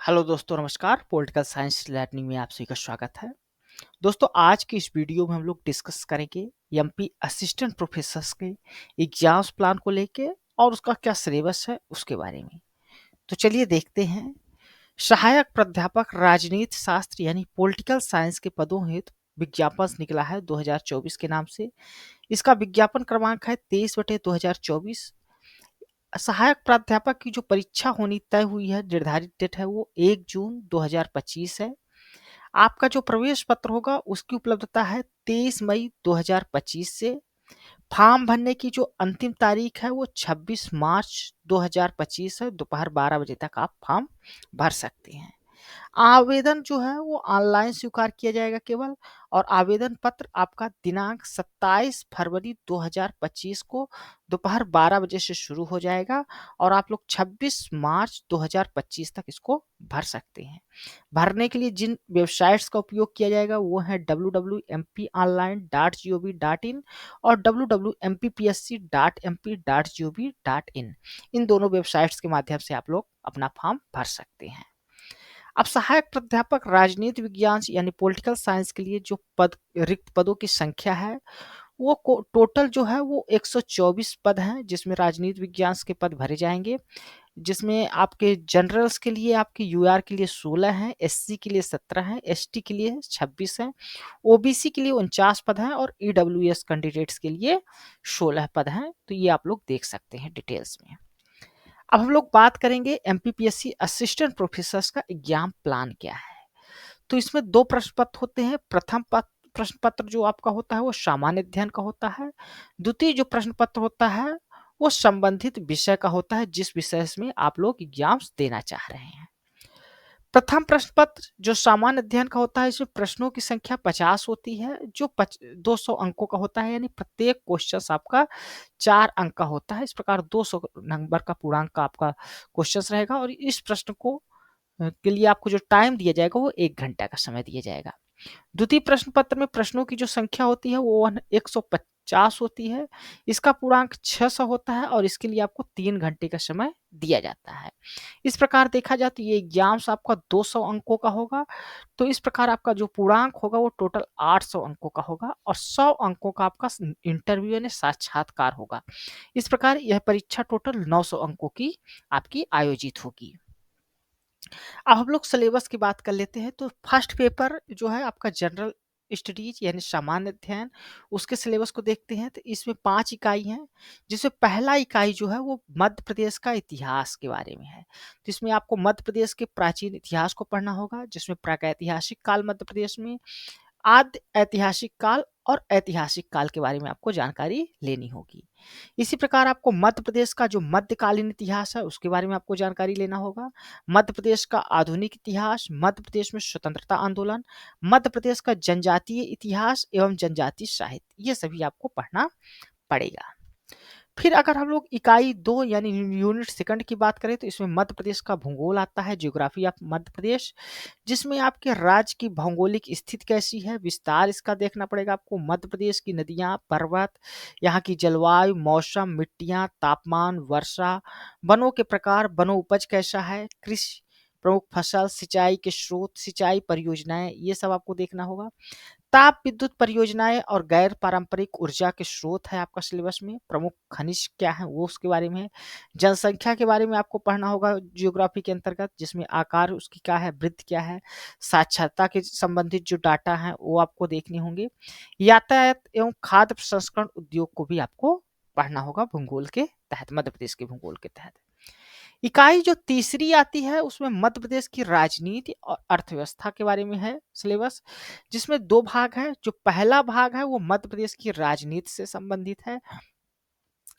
Hello दोस्तों, नमस्कार। Political science learning में आप सभी का स्वागत है। दोस्तों, आज की इस वीडियो में हम लोग डिस्कस करेंगे एमपी असिस्टेंट प्रोफेसर्स के एग्जाम्स प्लान को लेके और उसका क्या सिलेबस है उसके बारे में। तो चलिए देखते हैं। सहायक प्राध्यापक राजनीति शास्त्र यानी पॉलिटिकल साइंस के पदों हेतु विज्ञापन निकला है 2024 के नाम से। इसका विज्ञापन क्रमांक है 23/2024। सहायक प्राध्यापक की जो परीक्षा होनी तय हुई है, निर्धारित डेट है वो 1 जून 2025 है। आपका जो प्रवेश पत्र होगा उसकी उपलब्धता है 23 मई 2025 से। फॉर्म भरने की जो अंतिम तारीख है वो 26 मार्च 2025 है। दोपहर 12 बजे तक आप फॉर्म भर सकते हैं। आवेदन जो है वो ऑनलाइन स्वीकार किया जाएगा केवल, और आवेदन पत्र आपका दिनांक 27 फरवरी 2025 को दोपहर 12 बजे से शुरू हो जाएगा और आप लोग 26 मार्च 2025 तक इसको भर सकते हैं। भरने के लिए जिन वेबसाइट्स का उपयोग किया जाएगा वो है www.mponline.gov.in और www.mppsc.mp.gov.in। इन दोनों वेबसाइट्स के माध्यम से आप लोग अपना फॉर्म भर सकते हैं। अब सहायक प्राध्यापक राजनीति विज्ञान यानी पॉलिटिकल साइंस के लिए जो पद रिक्त पदों की संख्या है वो टोटल जो है वो 124 पद हैं, जिसमें राजनीति विज्ञान के पद भरे जाएंगे। जिसमें आपके जनरल्स के लिए, आपके यूआर के लिए 16 हैं, एससी के लिए 17 हैं, एसटी के लिए 26 हैं, ओबीसी के लिए 49 पद हैं और ईडब्ल्यूएस कैंडिडेट्स के लिए 16 पद हैं। तो ये आप लोग देख सकते हैं डिटेल्स में। अब हम लोग बात करेंगे एमपीपीएससी असिस्टेंट प्रोफेसर्स का एग्जाम प्लान क्या है। तो इसमें दो प्रश्न पत्र होते हैं। प्रथम प्रश्न पत्र जो आपका होता है वो सामान्य अध्ययन का होता है। द्वितीय जो प्रश्न पत्र होता है वो संबंधित विषय का होता है, जिस विषय में आप लोग एग्जाम्स देना चाह रहे हैं। प्रथम प्रश्न पत्र जो सामान्य अध्ययन का होता है, इसमें प्रश्नों की संख्या 50 होती है, जो 200 अंकों का होता है, यानी प्रत्येक क्वेश्चन आपका 4 अंक का होता है। इस प्रकार 200 नंबर का पूर्णांक का आपका क्वेश्चन रहेगा और इस प्रश्न को के लिए आपको जो टाइम दिया जाएगा वो 1 घंटा का समय दिया जाएगा। द्वितीय प्रश्न पत्र में प्रश्नों की जो संख्या होती है वो 150 होती है। इसका पूर्णांक 600 होता है और इसके लिए आपको 3 घंटे का समय दिया जाता है। इस प्रकार देखा जाए तो ये एग्जाम्स आपका 200 अंकों का होगा। तो इस प्रकार आपका जो पूर्णांक होगा वो टोटल 800 अंकों का होगा और 100 अंकों का आपका इंटरव्यू यानी साक्षात्कार होगा। इस प्रकार यह परीक्षा टोटल 900 अंकों की आपकी आयोजित होगी। अब हम लोग सिलेबस की बात कर लेते हैं। तो फर्स्ट पेपर जो है आपका जनरल स्टडीज यानी सामान्य अध्ययन, उसके सिलेबस को देखते हैं। तो इसमें 5 इकाई हैं, जिसमें पहला इकाई जो है वो मध्य प्रदेश का इतिहास के बारे में है। तो इसमें आपको मध्य प्रदेश के प्राचीन इतिहास को पढ़ना होगा, जिसमें प्रागैतिहासिक काल मध्य प्रदेश में, आद्य ऐतिहासिक काल और ऐतिहासिक काल के बारे में आपको जानकारी लेनी होगी। इसी प्रकार आपको मध्य प्रदेश का जो मध्यकालीन इतिहास है उसके बारे में आपको जानकारी लेना होगा। मध्य प्रदेश का आधुनिक इतिहास, मध्य प्रदेश में स्वतंत्रता आंदोलन, मध्य प्रदेश का जनजातीय इतिहास एवं जनजातीय साहित्य, ये सभी आपको पढ़ना पड़ेगा। फिर अगर हम लोग इकाई 2 यानी यूनिट सेकंड की बात करें तो इसमें मध्य प्रदेश का भूगोल आता है, ज्योग्राफी ऑफ मध्य प्रदेश, जिसमें आपके राज्य की भौगोलिक स्थिति कैसी है, विस्तार इसका देखना पड़ेगा आपको। मध्य प्रदेश की नदियां, पर्वत, यहाँ की जलवायु, मौसम, मिट्टियां, तापमान, वर्षा, वनों के प्रकार, वनों उपज कैसा है, कृषि, प्रमुख फसल, सिंचाई के स्रोत, सिंचाई परियोजनाएं, ये सब आपको देखना होगा। ताप विद्युत परियोजनाएं और गैर पारंपरिक ऊर्जा के स्रोत है आपका सिलेबस में। प्रमुख खनिज क्या है वो उसके बारे में है। जनसंख्या के बारे में आपको पढ़ना होगा जियोग्राफी के अंतर्गत, जिसमें आकार उसकी क्या है, वृद्धि क्या है, साक्षरता के संबंधित जो डाटा है वो आपको देखने होंगे। यातायात एवं खाद्य प्रसंस्करण उद्योग को भी आपको पढ़ना होगा भूगोल के तहत, मध्य प्रदेश के भूगोल के तहत। इकाई जो तीसरी आती है उसमें मध्य प्रदेश की राजनीति और अर्थव्यवस्था के बारे में है सिलेबस, जिसमें 2 भाग हैं। जो पहला भाग है वो मध्य प्रदेश की राजनीति से संबंधित है।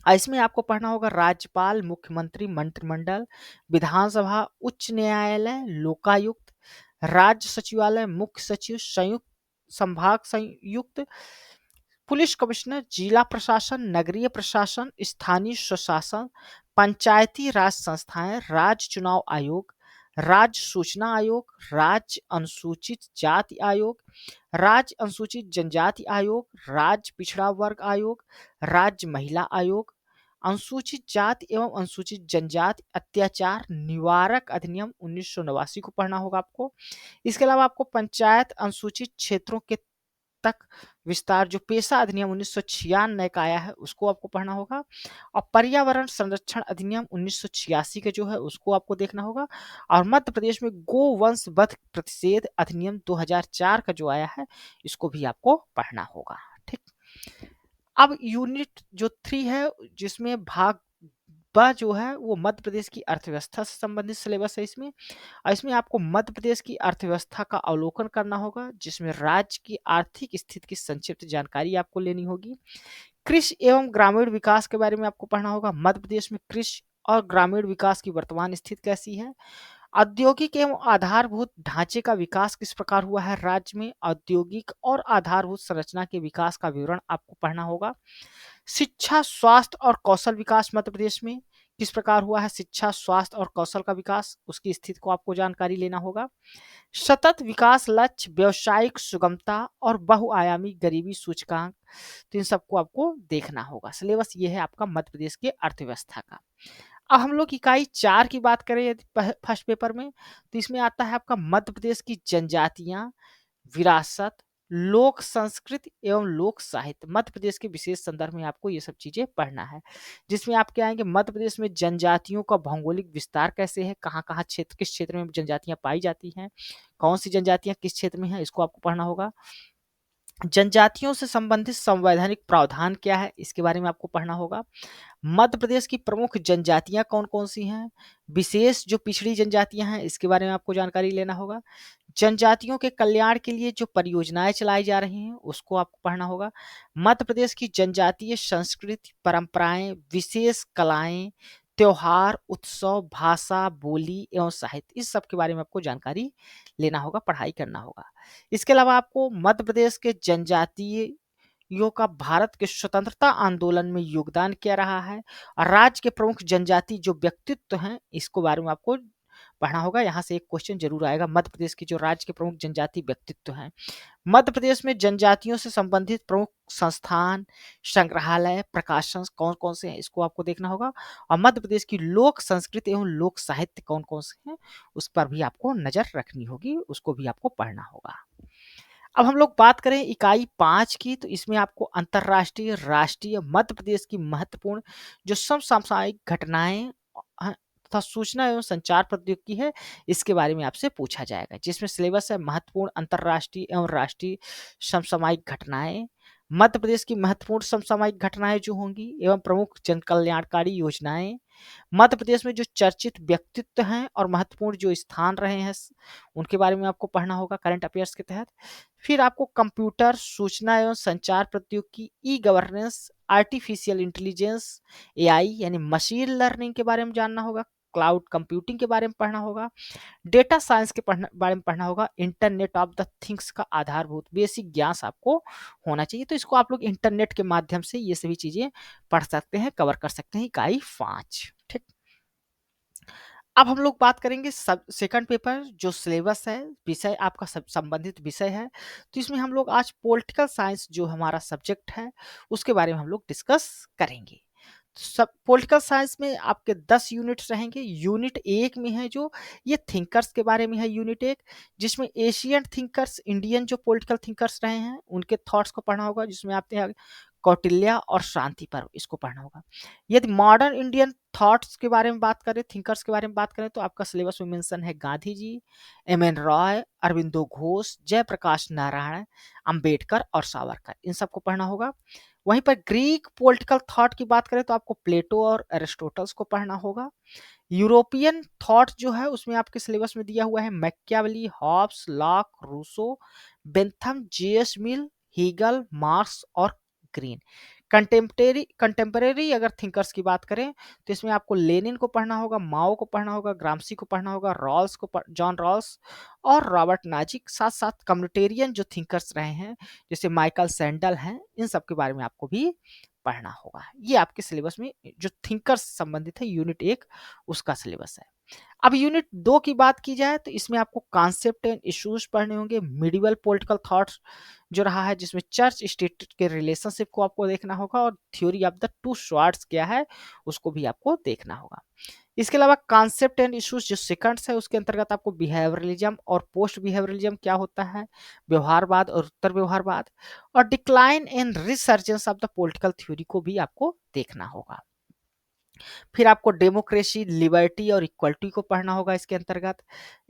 इसमें आपको पढ़ना होगा राज्यपाल, मुख्यमंत्री, मंत्रिमंडल, विधानसभा, उच्च न्यायालय, लोकायुक्त, राज्य सचिवालय, मुख्य सचिव, संयुक्त संभाग संयुक्त, पुलिस कमिश्नर, जिला प्रशासन, नगरीय प्रशासन, स्थानीय स्वशासन, पंचायती राज संस्थाएं, राज्य चुनाव आयोग, राज्य सूचना आयोग, राज्य अनुसूचित जाति आयोग, राज्य अनुसूचित जनजाति आयोग, राज्य पिछड़ा वर्ग आयोग, राज्य महिला आयोग, अनुसूचित जाति एवं अनुसूचित जनजाति अत्याचार निवारक अधिनियम 1989 को पढ़ना होगा आपको। इसके अलावा आपको पंचायत अनुसूचित क्षेत्रों के तक विस्तार जो पेशा अधिनियम 1996 का आया है उसको आपको पढ़ना होगा, और पर्यावरण संरक्षण अधिनियम 1986 के जो है उसको आपको देखना होगा, और मध्य प्रदेश में गोवंश वध प्रतिषेध अधिनियम 2004 का जो आया है इसको भी आपको पढ़ना होगा। ठीक, अब यूनिट जो 3 है जिसमें भाग ब जो है वो मध्य प्रदेश की अर्थव्यवस्था से संबंधित सिलेबस है इसमें, और इसमें आपको मध्य प्रदेश की अर्थव्यवस्था का अवलोकन करना होगा, जिसमें राज्य की आर्थिक स्थिति की संक्षिप्त जानकारी आपको लेनी होगी। कृषि एवं ग्रामीण विकास के बारे में आपको पढ़ना होगा, मध्य प्रदेश में कृषि और ग्रामीण विकास की वर्तमान स्थिति कैसी है। औद्योगिक एवं आधारभूत ढांचे का विकास किस प्रकार हुआ है राज्य में, औद्योगिक और आधारभूत संरचना के विकास का विवरण आपको पढ़ना होगा। शिक्षा, स्वास्थ्य और कौशल विकास मध्य प्रदेश में किस प्रकार हुआ है, शिक्षा, स्वास्थ्य और कौशल का विकास, उसकी स्थिति को आपको जानकारी लेना होगा। सतत विकास लक्ष्य, व्यावसायिक सुगमता और बहुआयामी गरीबी सूचकांक, तो इन सबको आपको देखना होगा। सिलेबस ये है आपका मध्य प्रदेश के अर्थव्यवस्था का। अब हम लोग इकाई 4 की बात करें यदि फर्स्ट पेपर में, तो इसमें आता है आपका मध्य प्रदेश की जनजातियां, विरासत, लोक संस्कृति एवं लोक साहित्य। मध्य प्रदेश के विशेष संदर्भ में आपको ये सब चीजें पढ़ना है, जिसमें आपके आएंगे मध्य प्रदेश में जनजातियों का भौगोलिक विस्तार कैसे है, कहाँ कहाँ क्षेत्र, किस क्षेत्र में जनजातियां पाई जाती हैं, कौन सी जनजातियां किस क्षेत्र में है, इसको आपको पढ़ना होगा। जनजातियों से संबंधित संवैधानिक प्रावधान क्या है, इसके बारे में आपको पढ़ना होगा। मध्य प्रदेश की प्रमुख जनजातियां कौन कौन सी हैं, विशेष जो पिछड़ी जनजातियां हैं इसके बारे में आपको जानकारी लेना होगा। जनजातियों के कल्याण के लिए जो परियोजनाएं चलाई जा रही हैं उसको आपको पढ़ना होगा। मध्य प्रदेश की जनजातीय संस्कृति, परंपराएं, विशेष कलाएं, त्योहार, उत्सव, भाषा, बोली एवं साहित्य, इस सब के बारे में आपको जानकारी लेना होगा, पढ़ाई करना होगा। इसके अलावा आपको मध्य प्रदेश के जनजातीय यो का भारत के स्वतंत्रता आंदोलन में योगदान क्या रहा है, और राज्य के प्रमुख जनजाति जो व्यक्तित्व हैं इसको बारे में आपको पढ़ना होगा। यहाँ से एक क्वेश्चन जरूर आएगा, मध्य प्रदेश की जो राज्य के प्रमुख जनजाति व्यक्तित्व हैं। मध्य प्रदेश में जनजातियों से संबंधित प्रमुख संस्थान, संग्रहालय, प्रकाशन कौन कौन से हैं इसको आपको देखना होगा, और मध्य प्रदेश की लोक संस्कृति एवं लोक साहित्य कौन कौन से हैं उस पर भी आपको नजर रखनी होगी, उसको भी आपको पढ़ना होगा। अब हम लोग बात करें इकाई 5 की, तो इसमें आपको अंतर्राष्ट्रीय, राष्ट्रीय, मध्य प्रदेश की महत्वपूर्ण जो समसामयिक घटनाएं तथा सूचना एवं संचार प्रौद्योगिकी है इसके बारे में आपसे पूछा जाएगा, जिसमें सिलेबस है महत्वपूर्ण अंतर्राष्ट्रीय एवं राष्ट्रीय समसामयिक घटनाएं, मध्य प्रदेश की महत्वपूर्ण समसामयिक घटनाएं जो होंगी एवं प्रमुख जन कल्याणकारी योजनाएं, मध्य प्रदेश में जो चर्चित व्यक्तित्व हैं और महत्वपूर्ण जो स्थान रहे हैं उनके बारे में आपको पढ़ना होगा करंट अफेयर्स के तहत। फिर आपको कंप्यूटर, सूचना एवं संचार प्रौद्योगिकी, e governance, artificial intelligence, AI यानी मशीन लर्निंग के बारे में जानना होगा, क्लाउड कंप्यूटिंग के बारे में पढ़ना होगा, डेटा साइंस के बारे में पढ़ना होगा, इंटरनेट ऑफ द थिंग्स का आधारभूत बेसिक ज्ञान आपको होना चाहिए। तो इसको आप लोग इंटरनेट के माध्यम से ये सभी चीजें पढ़ सकते हैं, कवर कर सकते हैं इकाई 5। ठीक, अब हम लोग बात करेंगे सब सेकंड पेपर जो सिलेबस है, विषय आपका सब संबंधित विषय है, तो इसमें हम लोग आज पॉलिटिकल साइंस जो हमारा सब्जेक्ट है उसके बारे में हम लोग डिस्कस करेंगे। सब पॉलिटिकल साइंस में आपके 10 यूनिट्स रहेंगे। यूनिट 1 में है जो ये थिंकर्स के बारे में है, यूनिट 1 जिसमें एशियन थिंकर्स, इंडियन जो पॉलिटिकल थिंकर्स रहे हैं उनके थॉट्स को पढ़ना होगा, जिसमें आते हैं कौटिल्य और शांति पर्व, इसको पढ़ना होगा। यदि मॉडर्न इंडियन थॉट्स के बारे में बात करें, थिंकर्स के बारे में बात करें, तो आपका सिलेबस में मेंशन है गांधी जी, एम.एन. रॉय, अरविंदो घोष, जयप्रकाश नारायण, अंबेडकर और सावरकर, इन सबको पढ़ना होगा। वहीं पर ग्रीक पॉलिटिकल थॉट की बात करें तो आपको प्लेटो और एरिस्टोटल्स को पढ़ना होगा। यूरोपियन थॉट जो है उसमें आपके सिलेबस में दिया हुआ है Machiavelli, Hobbes, Locke, Rousseau, Bentham, J S. Mill, Hegel, Marx और ग्रीन। कंटेम्परेरी अगर थिंकर्स की बात करें तो इसमें आपको लेनिन को पढ़ना होगा, माओ को पढ़ना होगा, ग्रामसी को पढ़ना होगा, रॉल्स को जॉन रॉल्स और रॉबर्ट नाजिक। साथ साथ कम्युनिटेरियन जो थिंकर्स रहे हैं जैसे माइकल सैंडल हैं, इन सब के बारे में आपको भी पढ़ना होगा। ये आपके सिलेबस में जो थिंकर्स संबंधित है यूनिट 1 उसका सिलेबस है। अब यूनिट 2 की बात की जाए तो इसमें आपको कॉन्सेप्ट एंड इश्यूज पढ़ने होंगे, मिडिवल पॉलिटिकल थॉट्स जो रहा है जिसमें चर्च स्टेट के रिलेशनशिप को आपको देखना होगा, और theory of the two swords क्या है उसको भी आपको देखना होगा। इसके अलावा कॉन्सेप्ट एंड इश्यूज जो सेकंड्स है उसके अंतर्गत आपको बिहेवियरलिज्म और पोस्ट बिहेवियरलिज्म क्या होता है, व्यवहारवाद और उत्तर व्यवहारवाद, और decline and resurgence of the political theory को भी आपको देखना होगा। फिर आपको डेमोक्रेसी, लिबर्टी और इक्वलिटी को पढ़ना होगा इसके अंतर्गत,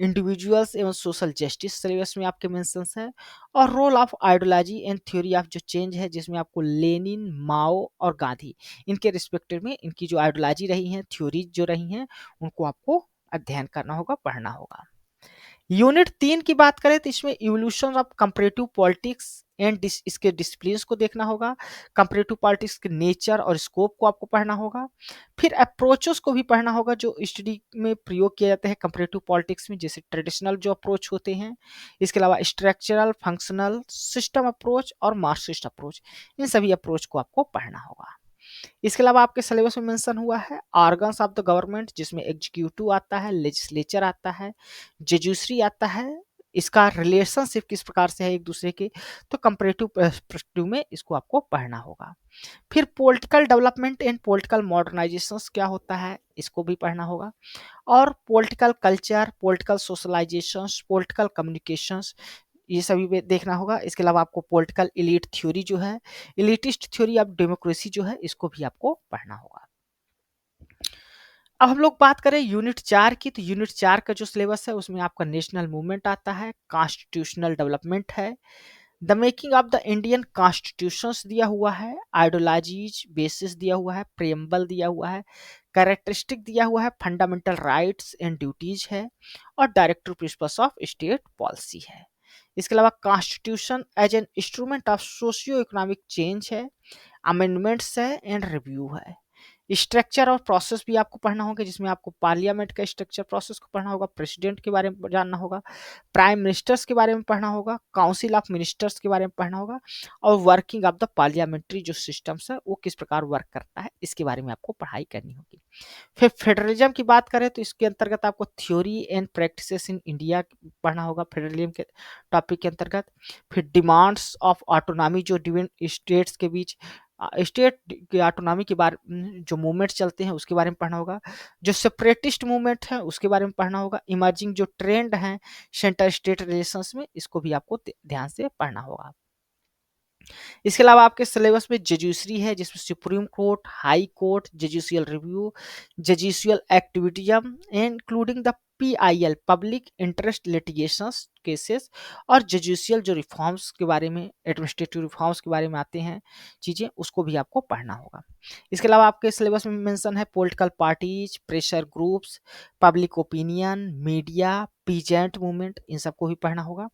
इंडिविजुअल्स एवं सोशल जस्टिस सिलेबस में आपके मेंशंस है, और role of ideology and theory of जो चेंज है जिसमें आपको लेनिन, माओ और गांधी इनके रिस्पेक्टिव में इनकी जो आइडियोलॉजी रही है, थ्योरीज जो रही हैं उनको आपको अध्ययन करना होगा, पढ़ना होगा। यूनिट 3 की बात करें तो इसमें evolution of comparative politics and इसके डिसिप्लिन्स को देखना होगा, कंपैरेटिव पॉलिटिक्स के नेचर और स्कोप को आपको पढ़ना होगा। फिर अप्रोचेस को भी पढ़ना होगा जो स्टडी में प्रयोग किए जाते हैं कंपैरेटिव पॉलिटिक्स में, जैसे ट्रेडिशनल जो अप्रोच होते हैं, इसके अलावा स्ट्रक्चरल, फंक्शनल, सिस्टम अप्रोच और मार्क्सिस्ट अप्रोच, इन सभी अप्रोच को आपको पढ़ना होगा। इसके अलावा आपके सिलेबस में मेंशन हुआ है ऑर्गन्स ऑफ द गवर्नमेंट जिसमें एग्जीक्यूटिव आता है, लेजिस्लेचर आता है, जुडिशरी आता है, इसका रिलेशनशिप किस प्रकार से है एक दूसरे के, तो कंपैरेटिव पर्सपेक्टिव में इसको आपको पढ़ना होगा। फिर political development and political modernisations क्या होता है इसको भी पढ़ना होगा, और political culture, political socialisations, political communications, ये सभी पे देखना होगा। इसके अलावा आपको पॉलिटिकल एलीट थ्योरी जो है, एलिटिस्ट थ्योरी ऑफ डेमोक्रेसी जो है, इसको भी आपको पढ़ना होगा। अब हम लोग बात करें यूनिट 4 की, तो यूनिट 4 का जो सिलेबस है उसमें आपका नेशनल मूवमेंट आता है, कॉन्स्टिट्यूशनल डेवलपमेंट है, the making of the Indian constitutions दिया हुआ है, आइडियोलॉजीज बेसिस दिया हुआ है, प्रेम्बल दिया हुआ है, कैरेक्टरिस्टिक दिया हुआ है, फंडामेंटल राइट्स एंड ड्यूटीज है, और directive principles of state policy है। इसके अलावा constitution as an instrument of socio economic change है, अमेंडमेंट्स है एंड रिव्यू है। स्ट्रक्चर और प्रोसेस भी आपको पढ़ना होगा जिसमें आपको पार्लियामेंट का स्ट्रक्चर प्रोसेस को पढ़ना होगा, प्रेसिडेंट के बारे में जानना होगा, प्राइम मिनिस्टर्स के बारे में पढ़ना होगा, काउंसिल ऑफ मिनिस्टर्स के बारे में पढ़ना होगा, और वर्किंग ऑफ द पार्लियामेंट्री जो सिस्टम्स है वो किस प्रकार वर्क करता है इसके बारे में आपको पढ़ाई करनी होगी। फिर फेडरलिज्म की बात करें तो इसके अंतर्गत आपको theory and practices in India पढ़ना होगा फेडरलिज्म के टॉपिक के अंतर्गत। फिर डिमांड्स ऑफ ऑटोनॉमी जो डिफरेंट स्टेट्स के बीच स्टेट की ऑटोनॉमी के बारे जो मूवमेंट चलते हैं उसके बारे में पढ़ना होगा, जो सेपरेटिस्ट मूवमेंट है उसके बारे में पढ़ना होगा, इमर्जिंग जो ट्रेंड हैं सेंटर स्टेट रिलेशंस में इसको भी आपको ध्यान से पढ़ना होगा। इसके अलावा आपके सिलेबस में जुडिशरी है जिसमें supreme court, high court, judicial review, judicial activism including the PIL public interest litigations cases, और जुडिशियल जो रिफॉर्म्स के बारे में, एडमिनिस्ट्रेटिव रिफॉर्म्स के बारे में आते हैं चीज़ें, उसको भी आपको पढ़ना होगा। इसके अलावा आपके सिलेबस में मेंशन है political parties, pressure groups, public opinion, media, peasant movement, इन सबको भी पढ़ना होगा,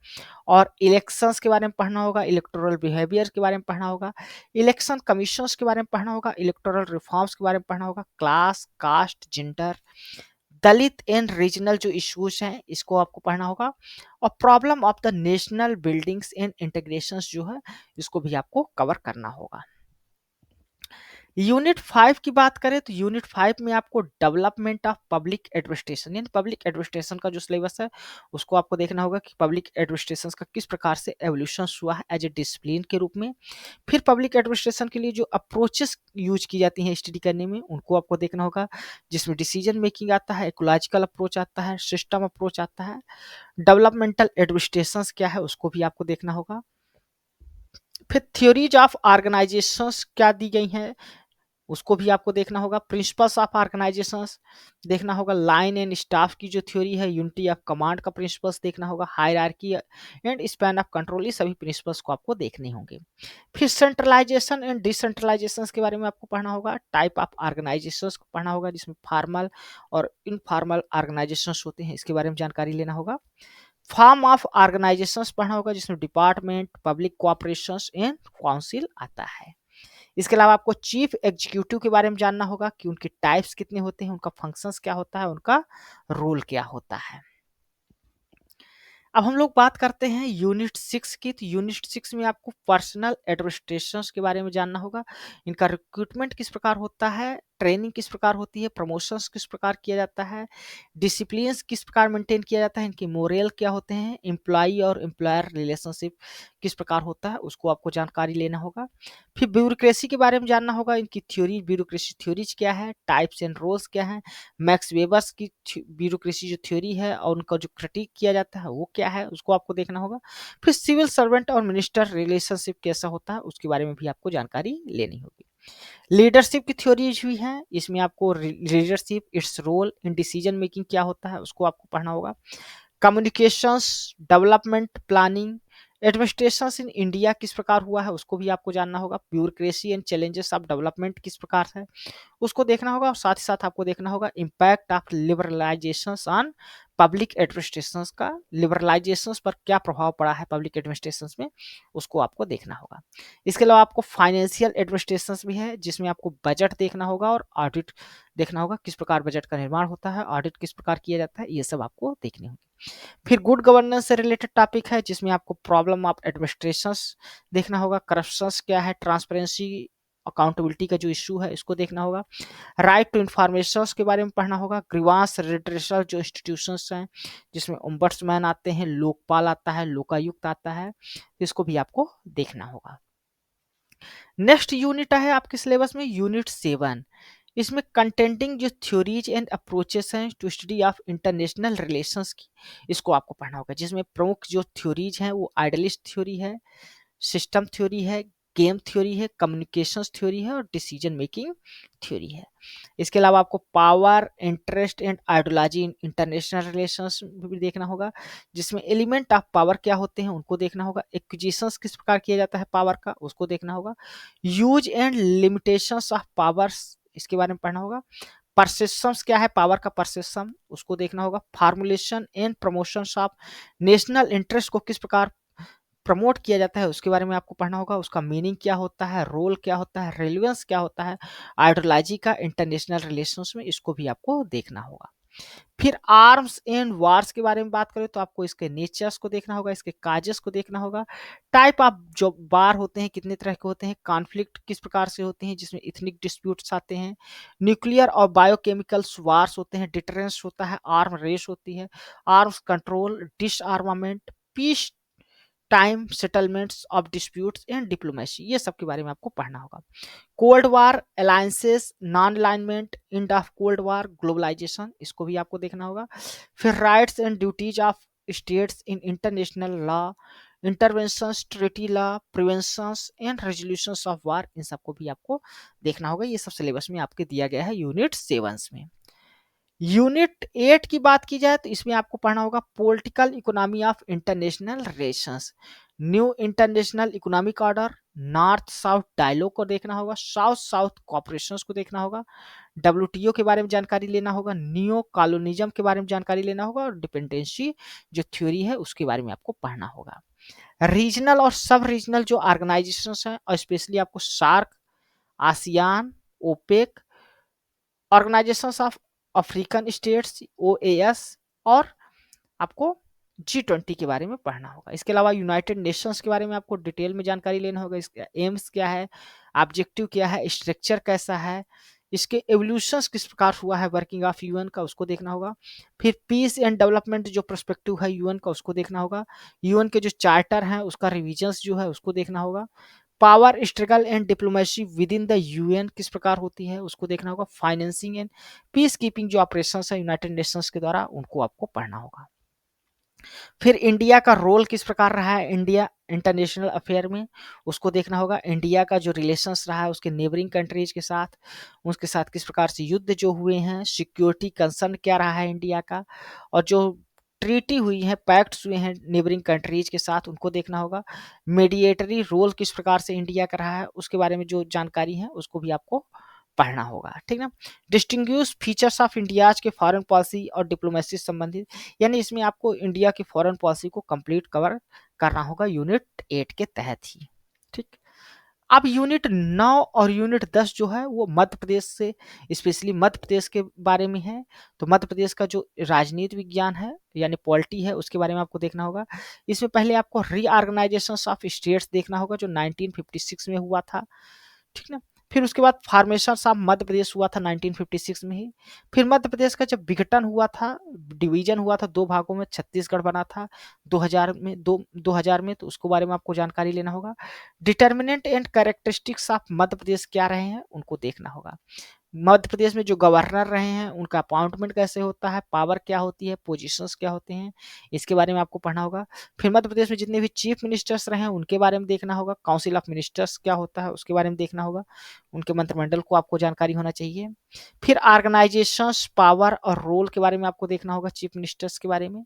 और इलेक्शंस के बारे में पढ़ना होगा, इलेक्टोरल बिहेवियर के बारे में पढ़ना होगा, इलेक्शन कमीशंस के बारे में पढ़ना होगा, इलेक्टोरल रिफॉर्म्स के बारे में पढ़ना होगा, class, caste, gender, Dalit and regional जो इश्यूज हैं इसको आपको पढ़ना होगा, और problem of the national buildings and integrations जो है इसको भी आपको कवर करना होगा। यूनिट 5 की बात करें तो यूनिट 5 में आपको डेवलपमेंट ऑफ पब्लिक एडमिनिस्ट्रेशन यानी पब्लिक एडमिनिस्ट्रेशन का जो सिलेबस है उसको आपको देखना होगा कि पब्लिक एडमिनिस्ट्रेशन का किस प्रकार से एवोल्यूशन हुआ है एज ए डिसिप्लिन के रूप में। फिर पब्लिक एडमिनिस्ट्रेशन के लिए जो अप्रोचेस यूज की जाती हैं स्टडी करने में उनको आपको देखना होगा, जिसमें डिसीजन मेकिंग आता है, इकोलॉजिकल अप्रोच आता है, सिस्टम अप्रोच आता है, डेवलपमेंटल एडमिनिस्ट्रेशन क्या है उसको भी आपको देखना होगा। फिर थ्योरीज ऑफ ऑर्गेनाइजेशंस क्या दी गई हैं उसको भी आपको देखना होगा, प्रिंसिपल्स ऑफ ऑर्गेनाइजेशंस देखना होगा, लाइन एंड स्टाफ की जो थ्योरी है, यूनिटी ऑफ कमांड का प्रिंसिपल्स देखना होगा, hierarchy and span of control, ये सभी प्रिंसिपल्स को आपको देखने होंगे। फिर सेंट्रलाइजेशन एंड डिसेंट्रलाइजेशन के बारे में आपको पढ़ना होगा, टाइप ऑफ ऑर्गेनाइजेशंस को पढ़ना होगा जिसमें फॉर्मल और इनफॉर्मल ऑर्गेनाइजेशंस होते हैं इसके बारे में जानकारी लेना होगा, फॉर्म ऑफ ऑर्गेनाइजेशंस पढ़ना होगा जिसमें department, public cooperation and council आता है। इसके अलावा आपको चीफ एग्जीक्यूटिव के बारे में जानना होगा कि उनके टाइप्स कितने होते हैं, उनका फंक्शंस क्या होता है, उनका रोल क्या होता है। अब हम लोग बात करते हैं यूनिट 6 की, तो यूनिट 6 में आपको पर्सनल एडमिनिस्ट्रेशन के बारे में जानना होगा, इनका रिक्रूटमेंट किस प्रकार होता है, ट्रेनिंग किस प्रकार होती है, प्रमोशंस किस प्रकार किया जाता है, डिसिप्लिन्स किस प्रकार मेंटेन किया जाता है, इनकी मोरल क्या होते हैं, एम्प्लॉई और एम्प्लॉयर रिलेशनशिप किस प्रकार होता है, उसको आपको जानकारी लेना होगा। फिर ब्यूरोक्रेसी के बारे में जानना होगा, इनकी थ्योरी, ब्यूरोक्रेसी थ्योरीज क्या है, टाइप्स एंड रोल्स क्या है, मैक्स वेबर्स की ब्यूरोक्रेसी जो थ्योरी है और उनका जो क्रिटिक किया जाता है वो क्या है, उसको आपको देखना होगा। फिर सिविल सर्वेंट और मिनिस्टर रिलेशनशिप कैसा होता है, उसके बारे में भी आपको जानकारी लेनी होगी। लीडरशिप की थ्योरीज भी हैं, इसमें आपको leadership, its role in decision making क्या होता है, उसको आपको पढ़ना होगा। Communications, development planning, administration in India किस प्रकार हुआ है, उसको भी आपको जानना होगा। Bureaucracy and challenges of development किस प्रकार है, उसको देखना होगा। और साथ ही साथ आपको देखना होगा impact of liberalisation on public administration का, लिबरलाइजेशन पर क्या प्रभाव पड़ा है पब्लिक एडमिनिस्ट्रेशन में, उसको आपको देखना होगा। इसके अलावा आपको फाइनेंशियल एडमिनिस्ट्रेशन भी है, जिसमें आपको बजट देखना होगा और ऑडिट देखना होगा, किस प्रकार बजट का निर्माण होता है, ऑडिट किस प्रकार किया जाता है, ये सब आपको देखनी होगी। फिर गुड गवर्नेंस से रिलेटेड टॉपिक है, जिसमें आपको प्रॉब्लम ऑफ एडमिनिस्ट्रेशंस देखना होगा, करप्शंस क्या है, ट्रांसपेरेंसी अकाउंटेबिलिटी का जो इशू है इसको देखना होगा। राइट टू इंफॉर्मेशन के बारे में पढ़ना होगा। ग्रीवांस रिड्रेसल जो इंस्टीट्यूशंस हैं, जिसमें ओम्बड्समैन आते हैं, लोकपाल आता है, लोकायुक्त आता है, इसको भी आपको देखना होगा। नेक्स्ट यूनिट है आपके सिलेबस में यूनिट 7। इसमें कंटेंटिंग जो थ्योरीज एंड अप्रोचेस हैं to study of international relations की, इसको आपको पढ़ना होगा, जिसमें प्रमुख जो थ्योरीज हैं वो आइडलिस्ट थ्योरी है, सिस्टम थ्योरी है, गेम थ्योरी है, कम्युनिकेशंस थ्योरी है और डिसीजन मेकिंग थ्योरी है। इसके अलावा आपको power, interest and ideology in international relations भी देखना होगा, जिसमें एलिमेंट ऑफ पावर क्या होते हैं उनको देखना होगा। एक्विजिशंस किस प्रकार किया जाता है पावर का, उसको देखना होगा। Use and limitations of powers, इसके बारे में पढ़ना होगा। परसेप्शंस क्या है पावर का, परसेप्शन उसको देखना होगा। Formulation and promotions of national interest को किस प्रकार प्रमोट किया जाता है, उसके बारे में आपको पढ़ना होगा। उसका मीनिंग क्या होता है, रोल क्या होता है, रेलिवेंस क्या होता है आइडियोलॉजी का इंटरनेशनल रिलेशंस में, इसको भी आपको देखना होगा। फिर आर्म्स एंड वार्स के बारे में बात करें तो आपको इसके नेचर्स को देखना होगा, इसके काजेस को देखना होगा। टाइप ऑफ जो वार होते हैं कितने तरह के होते हैं, कॉन्फ्लिक्ट किस प्रकार से होते हैं, जिसमें इथनिक डिस्प्यूट्स आते हैं, न्यूक्लियर और बायोकेमिकल्स वार्स होते हैं, डिटरेंस होता है, आर्म रेस होती है, arms control, disarmament, peace time settlements of disputes and diplomacy, ये सब के बारे में आपको पढ़ना होगा। Cold war, alliances, non alignment, end of cold war, globalisation, इसको भी आपको देखना होगा। फिर rights and duties of states in international law, interventions, treaty law, preventions and resolutions of war, इन सबको भी आपको देखना होगा। ये सब सिलेबस में आपके दिया गया है यूनिट 7 में। यूनिट 8 की बात की जाए तो इसमें आपको पढ़ना होगा political economy of international relations, new international economic order, north south dialogue को देखना होगा, साउथ साउथ कॉपरेशंस को देखना होगा, डब्ल्यूटीओ के बारे में जानकारी लेना होगा, नियो कॉलोनिज्म के बारे में जानकारी लेना होगा और डिपेंडेंसी जो थ्योरी है उसके बारे में आपको पढ़ना होगा। रीजनल और सब रीजनल जो ऑर्गेनाइजेशंस हैं और स्पेशली आपको SAARC, ASEAN, OPEC, organisations of African states, OAS और आपको G20 के बारे में पढ़ना होगा। इसके अलावा यूनाइटेड नेशंस के बारे में आपको डिटेल में जानकारी लेना होगा, इसका एम्स क्या है, ऑब्जेक्टिव क्या है, स्ट्रक्चर कैसा है, इसके एवोल्यूशंस किस प्रकार हुआ है वर्किंग ऑफ यूएन का, उसको देखना होगा। फिर पीस एंड डेवलपमेंट जो पर्सपेक्टिव है यूएन का, उसको देखना होगा। यूएन के जो चार्टर हैं उसका रिविजन्स जो है उसको देखना होगा। Power struggle and diplomacy with in the UN किस प्रकार होती है उसको देखना होगा। फाइनेंसिंग एंड पीस कीपिंग जो ऑपरेशंस है यूनाइटेड नेशंस के द्वारा उनको आपको पढ़ना होगा। फिर इंडिया का रोल किस प्रकार रहा है इंडिया इंटरनेशनल अफेयर में, उसको देखना होगा। इंडिया का जो रिलेशंस रहा है उसके नेबरिंग कंट्रीज के साथ, उसके साथ किस प्रकार से युद्ध जो हुए हैं, सिक्योरिटी कंसर्न क्या रहा है इंडिया का, और जो ट्रीटी हुई है, पैक्ट्स हुए हैं नेबरिंग कंट्रीज के साथ, उनको देखना होगा। मीडिएटरी रोल किस प्रकार से इंडिया का रहा है उसके बारे में जो जानकारी है उसको भी आपको पढ़ना होगा, ठीक ना। डिस्टिंग्विश फीचर्स ऑफ इंडियाज के फॉरेन पॉलिसी और डिप्लोमेसी से संबंधित, यानी इसमें आपको इंडिया की फॉरेन पॉलिसी को कंप्लीट कवर करना होगा यूनिट 8 के तहत ही, ठीक। अब यूनिट 9 और यूनिट 10 जो है वो मध्य प्रदेश से, स्पेशली मध्य प्रदेश के बारे में है। तो मध्य प्रदेश का जो राजनीति विज्ञान है यानी पॉलिटी है उसके बारे में आपको देखना होगा। इसमें पहले आपको रीऑर्गेनाइजेशन ऑफ स्टेट्स देखना होगा जो 1956 में हुआ था, ठीक ना। फिर उसके बाद फॉर्मेशन ऑफ मध्य प्रदेश हुआ था 1956 में ही। फिर मध्य प्रदेश का जब विघटन हुआ था, डिवीजन हुआ था 2 भागों में, छत्तीसगढ़ बना था 2000 में, तो उसके बारे में आपको जानकारी लेना होगा। Determinant and characteristics of Madhya Pradesh क्या रहे हैं, उनको देखना होगा। मध्य प्रदेश में जो गवर्नर रहे हैं उनका अपॉइंटमेंट कैसे होता है, पावर क्या होती है, पोजीशंस क्या होते हैं, इसके बारे में आपको पढ़ना होगा। फिर मध्य प्रदेश में जितने भी चीफ मिनिस्टर्स रहे हैं उनके बारे में देखना होगा। काउंसिल ऑफ मिनिस्टर्स क्या होता है उसके बारे में देखना होगा, उनके मंत्रिमंडल को आपको जानकारी होना चाहिए। फिर ऑर्गेनाइजेशंस, पावर और रोल के बारे में आपको देखना होगा चीफ मिनिस्टर्स के बारे में।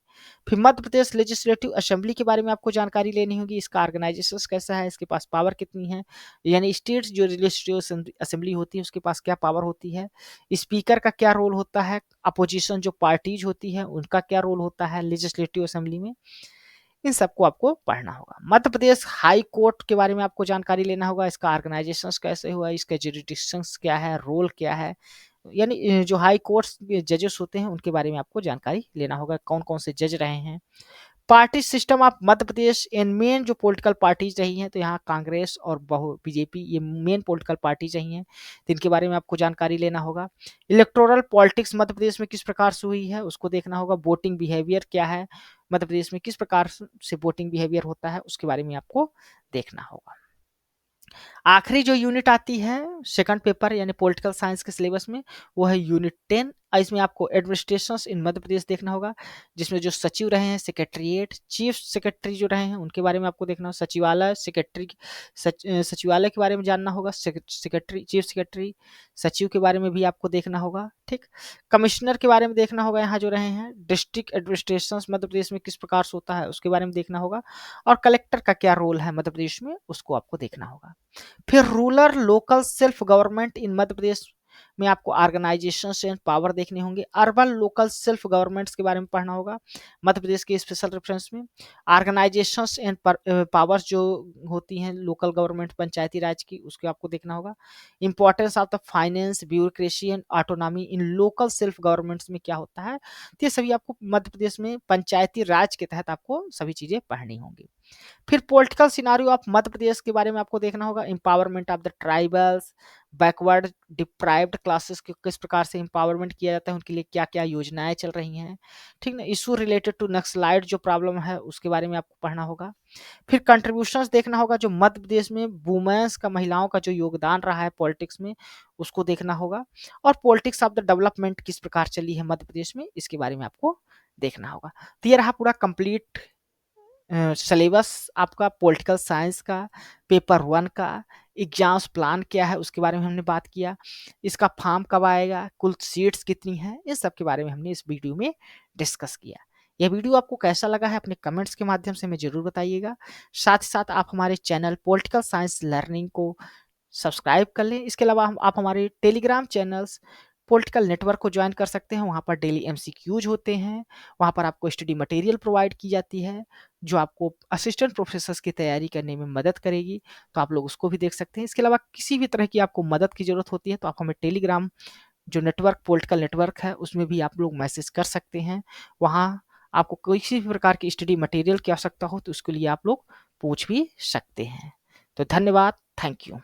फिर मध्य प्रदेश लेजिस्लेटिव असेंबली के बारे में आपको जानकारी लेनी होगी, इसका ऑर्गेनाइजेशंस कैसा है, इसके पास पावर कितनी है, यानी स्टेट्स जो लेजिस्लेटिव असेंबली होती है उसके पास क्या पावर होती है, स्पीकर का क्या रोल होता है, अपोजिशन जो पार्टीज होती है उनका क्या रोल होता है लेजिस्लेटिव असेंबली में, इन सबको आपको पढ़ना होगा। मध्य प्रदेश हाई कोर्ट के बारे में आपको जानकारी लेना होगा, इसका ऑर्गेनाइजेशन कैसे हुआ, इसका जुरिडिक्शंस क्या है, रोल क्या है, यानी जो हाई कोर्ट्स जजेस होते हैं उनके बारे में आपको जानकारी लेना होगा, कौन कौन से जज रहे हैं। Party system of Madhya Pradesh and main जो पॉलिटिकल पार्टीज रही हैं, तो यहाँ कांग्रेस और बीजेपी ये मेन पॉलिटिकल पार्टीज रही हैं, तो इनके बारे में आपको जानकारी लेना होगा। इलेक्टोरल पॉलिटिक्स मध्य प्रदेश में किस प्रकार से हुई है उसको देखना होगा। वोटिंग बिहेवियर क्या है, मध्य प्रदेश में किस प्रकार से वोटिंग बिहेवियर होता है उसके बारे में आपको देखना होगा। आखिरी जो यूनिट आती है सेकंड पेपर यानी पॉलिटिकल साइंस के सिलेबस में, वो है यूनिट 10। इसमें आपको एडमिनिस्ट्रेशन इन मध्य प्रदेश देखना होगा, जिसमें जो सचिव रहे हैं, सेक्रेटरीट, चीफ सेक्रेटरी जो रहे हैं उनके बारे में आपको देखना होगा। सचिवालय, सेक्रेटरी, सचिवालय के बारे में जानना होगा, सेक्रेटरी, चीफ सेक्रेटरी, सचिव के बारे में भी आपको देखना होगा। ठीक, कमिश्नर के बारे में देखना होगा, यहाँ जो रहे हैं। डिस्ट्रिक्ट एडमिनिस्ट्रेशन मध्य प्रदेश में किस प्रकार से होता है उसके बारे में देखना होगा, और कलेक्टर का क्या रोल है मध्य प्रदेश में उसको आपको देखना होगा। फिर rural local self government in Madhya Pradesh में आपको ऑर्गेनाइजेशन एंड पावर देखने होंगे। अर्बन लोकल सेल्फ गवर्नमेंट्स के बारे में पढ़ना होगा मध्य प्रदेश के स्पेशल रेफरेंस में। ऑर्गेनाइजेशंस एंड पावर्स जो होती हैं लोकल गवर्नमेंट पंचायती राज की, उसको आपको देखना होगा। Importance of the finance, bureaucracy and autonomy in local self governments में क्या होता है, तो ये सभी आपको मध्य प्रदेश में पंचायती राज के तहत आपको सभी चीजें पढ़नी होंगी। फिर political scenario of Madhya Pradesh के बारे में आपको देखना होगा। Empowerment of the tribals, backward deprived classes के किस प्रकार से एम्पावरमेंट किया जाता है, उनके लिए क्या क्या योजनाएं चल रही हैं, ठीक ना। इशू रिलेटेड टू नक्सलाइट जो प्रॉब्लम है उसके बारे में आपको पढ़ना होगा। फिर कंट्रीब्यूशंस देखना होगा, जो मध्य प्रदेश में वुमेन्स का, महिलाओं का जो योगदान रहा है पॉलिटिक्स में उसको देखना होगा। और पॉलिटिक्स ऑफ द डेवलपमेंट किस प्रकार चली है मध्य प्रदेश में, इसके बारे में आपको देखना होगा। तो ये रहा पूरा कंप्लीट सिलेबस आपका पॉलिटिकल साइंस का, पेपर 1 का। एग्जाम्स प्लान क्या है उसके बारे में हमने बात किया, इसका फॉर्म कब आएगा, कुल सीट्स कितनी हैं, इस सब के बारे में हमने इस वीडियो में डिस्कस किया। यह वीडियो आपको कैसा लगा है अपने कमेंट्स के माध्यम से हमें जरूर बताइएगा। साथ ही साथ आप हमारे चैनल पॉलिटिकल साइंस लर्निंग को सब्सक्राइब कर लें। इसके अलावा आप हमारे टेलीग्राम चैनल्स पॉलिटिकल नेटवर्क को ज्वाइन कर सकते हैं, वहाँ पर डेली एमसीक्यूज होते हैं, वहाँ पर आपको स्टडी मटेरियल प्रोवाइड की जाती है जो आपको असिस्टेंट प्रोफेसर्स की तैयारी करने में मदद करेगी, तो आप लोग उसको भी देख सकते हैं। इसके अलावा किसी भी तरह की आपको मदद की ज़रूरत होती है तो आप हमें टेलीग्राम जो नेटवर्क पॉलिटिकल नेटवर्क है उसमें भी आप लोग मैसेज कर सकते हैं। वहाँ आपको किसी भी प्रकार की स्टडी मटेरियल की आवश्यकता हो तो उसके लिए आप लोग पूछ भी सकते हैं। तो धन्यवाद, थैंक यू।